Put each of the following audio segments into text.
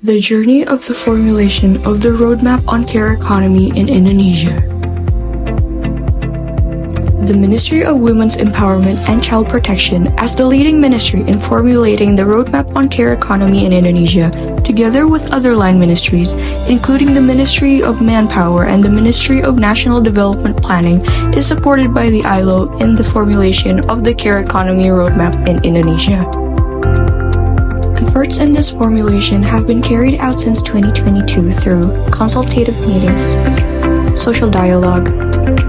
The journey of the formulation of the roadmap on care economy in Indonesia. The Ministry of Women's Empowerment and Child Protection, as the leading ministry in formulating the roadmap on care economy in Indonesia, together with other line ministries, including the Ministry of Manpower and the Ministry of National Development Planning, is supported by the ILO in the formulation of the care economy roadmap in Indonesia. Efforts in this formulation have been carried out since 2022 through consultative meetings, social dialogue,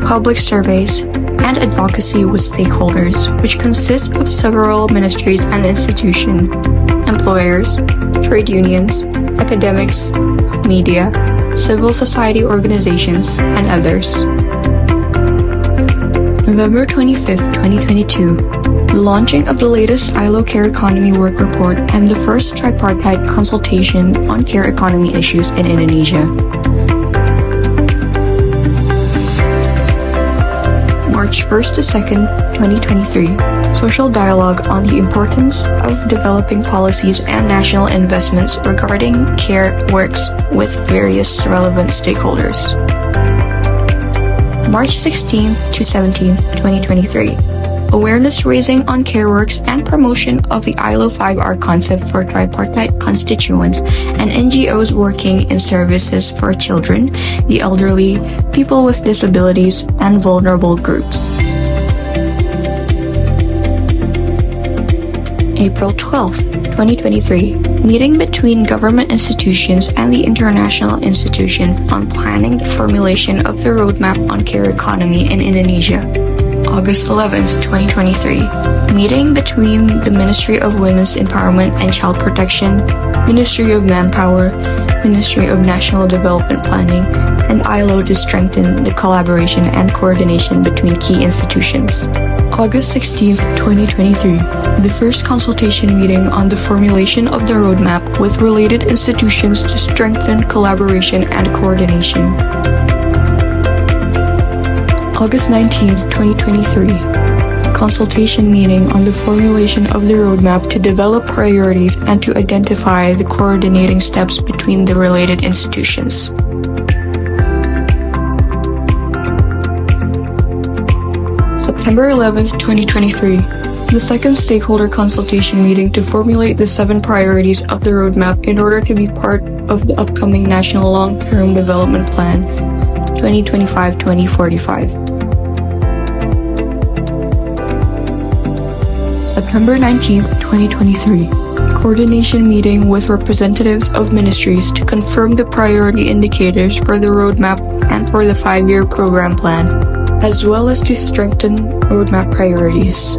public surveys, and advocacy with stakeholders, which consists of several ministries and institutions, employers, trade unions, academics, media, civil society organizations, and others. November 25th, 2022, the launching of the latest ILO Care Economy Work Report and the first tripartite consultation on care economy issues in Indonesia. March 1st to 2nd, 2023, social dialogue on the importance of developing policies and national investments regarding care works with various relevant stakeholders. March 16th to 17th, 2023, awareness raising on care works and promotion of the ILO 5R concept for tripartite constituents and NGOs working in services for children, the elderly, people with disabilities, and vulnerable groups. April 12th, 2023, meeting between government institutions and the international institutions on planning the formulation of the roadmap on care economy in Indonesia. August 11th, 2023, meeting between the Ministry of Women's Empowerment and Child Protection, Ministry of Manpower, Ministry of National Development Planning, and ILO to strengthen the collaboration and coordination between key institutions. August 16th, 2023, the first consultation meeting on the formulation of the roadmap with related institutions to strengthen collaboration and coordination. August 19th, 2023, consultation meeting on the formulation of the roadmap to develop priorities and to identify the coordinating steps between the related institutions. September 11th, 2023, the second stakeholder consultation meeting to formulate the 7 priorities of the roadmap in order to be part of the upcoming National Long-Term Development Plan 2025-2045. September 19th, 2023, coordination meeting with representatives of ministries to confirm the priority indicators for the roadmap and for the 5-year program plan, as well as to strengthen roadmap priorities.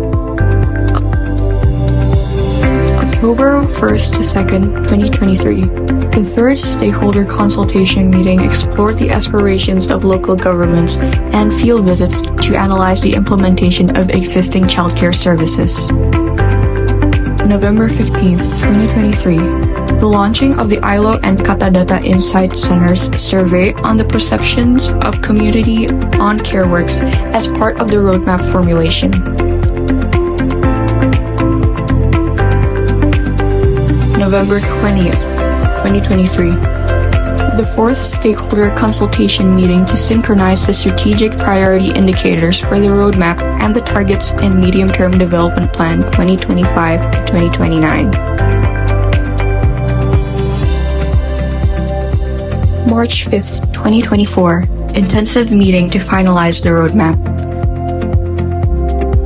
October 1st to 2nd, 2023, the third stakeholder consultation meeting explored the aspirations of local governments and field visits to analyze the implementation of existing childcare services. November 15th, 2023, the launching of the ILO and Kata Data Insight Center's survey on the perceptions of community on care works as part of the roadmap formulation. November 20th, 2023, the fourth stakeholder consultation meeting to synchronize the strategic priority indicators for the roadmap and the targets in Medium-Term Development Plan 2025 to 2029. March 5th, 2024, intensive meeting to finalize the roadmap.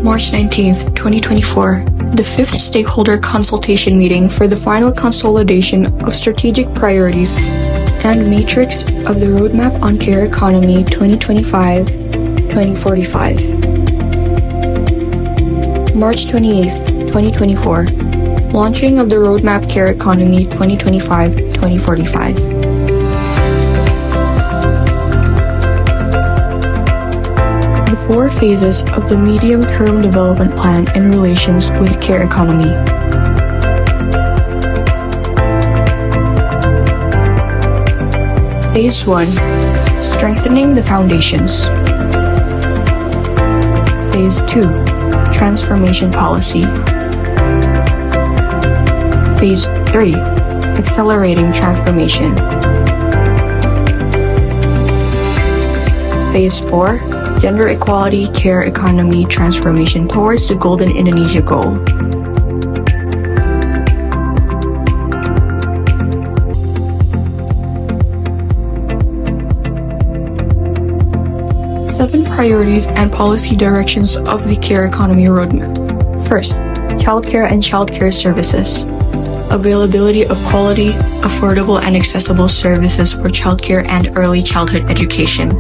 March 19th, 2024, the fifth stakeholder consultation meeting for the final consolidation of strategic priorities and matrix of the roadmap on care economy 2025-2045. March 28th, 2024, launching of the roadmap care economy 2025-2045. The 4 phases of the Medium-Term Development Plan in relations with care economy. Phase 1. Strengthening the foundations. Phase 2. Transformation policy. Phase 3. accelerating transformation. Phase 4, gender equality care economy transformation towards the Golden Indonesia goal. Seven priorities and policy directions of the Care Economy Roadmap. First, childcare and childcare services. Availability of quality, affordable and accessible services for childcare and early childhood education.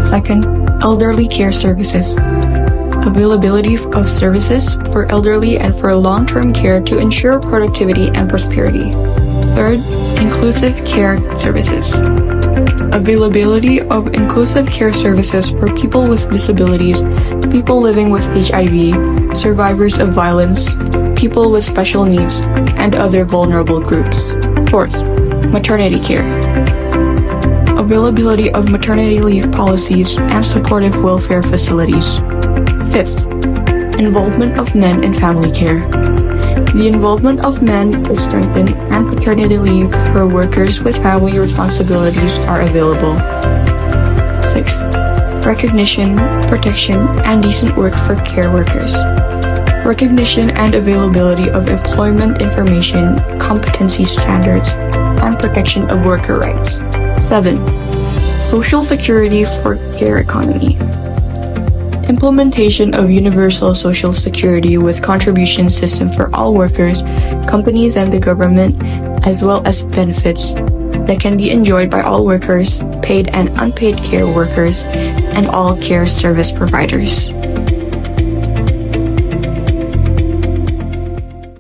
Second, elderly care services. Availability of services for elderly and for long-term care to ensure productivity and prosperity. Third, inclusive care services. Availability of inclusive care services for people with disabilities, people living with HIV, survivors of violence, people with special needs, and other vulnerable groups. Fourth, maternity care. Availability of maternity leave policies and supportive welfare facilities. Fifth, involvement of men in family care. The involvement of men is strengthened and paternity leave for workers with family responsibilities are available. Sixth, recognition, protection, and decent work for care workers. Recognition and availability of employment information, competency standards, and protection of worker rights. 7. Social security for care economy. Implementation of universal social security with contribution system for all workers, companies, and the government, as well as benefits that can be enjoyed by all workers, paid and unpaid care workers, and all care service providers.